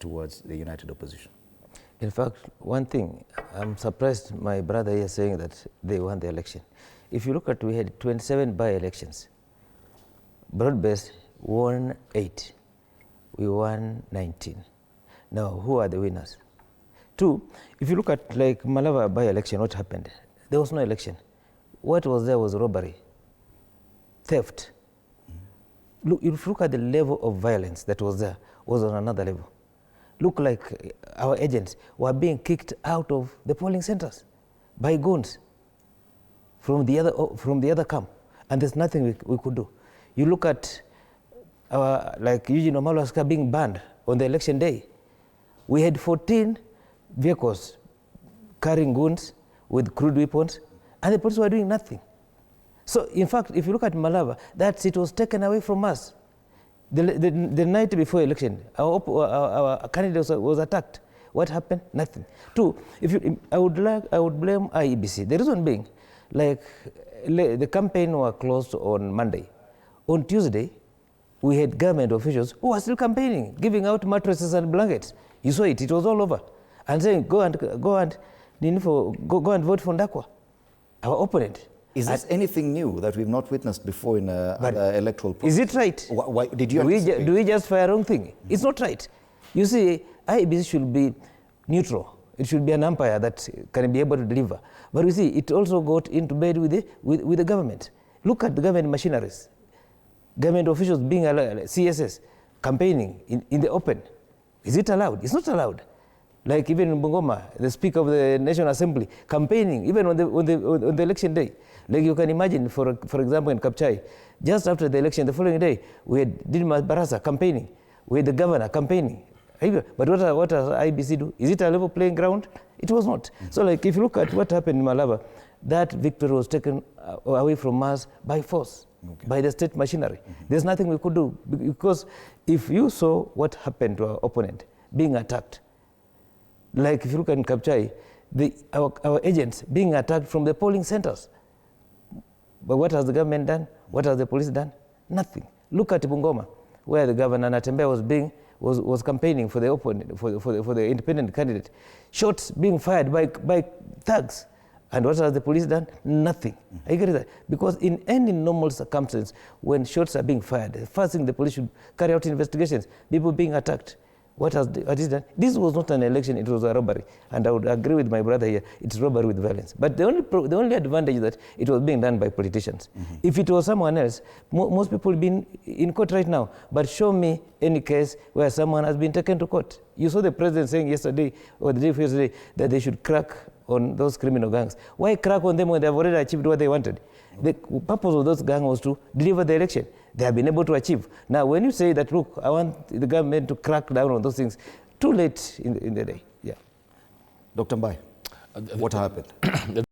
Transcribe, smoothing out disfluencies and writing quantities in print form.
towards the united opposition? In fact, one thing, I'm surprised my brother here saying that they won the election. If you look at, we had 27 by-elections. Broad-based won 8. We won 19. Now, who are the winners? 2, if you look at like Malava by-election, what happened? There was no election. What was there was robbery, theft. Look, if you look at the level of violence that was there, was on another level. Look like our agents were being kicked out of the polling centers by goons from the other camp, and there's nothing we could do. You look at our, like Eugene Wamalwa's car being banned on the election day. We had 14 vehicles carrying goons with crude weapons, and the police were doing nothing. So, in fact, if you look at Malava, that seat was taken away from us. The night before election, our candidate was attacked. What happened? Nothing. 2, I would blame IEBC. The reason being, like the campaign was closed on Monday. On Tuesday, we had government officials who were still campaigning, giving out mattresses and blankets. You saw it; it was all over, and saying, "Go and vote for Ndakwa, our opponent." Is this anything new that we've not witnessed before in other electoral process? Is it right? Why did you do we just fire wrong thing? It's not right. You see, IEBC should be neutral. It should be an umpire that can be able to deliver. But you see, it also got into bed with the government. Look at the government machineries. Government officials being allowed, CSS, campaigning in the open. Is it allowed? It's not allowed. Like even in Bungoma, the Speaker of the National Assembly, campaigning even on the election day. Like you can imagine, for example, in Kapchai, just after the election, the following day, we had Zacharia Baraza campaigning, we had the governor campaigning. But what does IEBC do? Is it a level playing ground? It was not. So like if you look at what happened in Malava, that victory was taken away from us by force, by the state machinery. There's nothing we could do, because if you saw what happened to our opponent being attacked, like if you look at Kapchai, our agents being attacked from the polling centers. But what has the government done? What has the police done? Nothing. Look at Bungoma, where the governor Natembeya was campaigning for the opponent, for the independent candidate. Shots being fired by thugs. And what has the police done? Nothing. I get that. Because in any normal circumstance, when shots are being fired, the first thing the police should carry out investigations, people being attacked. What is done? This was not an election, it was a robbery. And I would agree with my brother here, it's robbery with violence. But the only advantage is that it was being done by politicians. If it was someone else, most people have been in court right now. But show me any case where someone has been taken to court. You saw the president saying yesterday, or the day before yesterday, that they should crack on those criminal gangs. Why crack on them when they've already achieved what they wanted? The purpose of those gangs was to deliver the election. They have been able to achieve. Now, when you say that, look, I want the government to crack down on those things, too late in the day. Yeah. Dr. Mbai, what happened?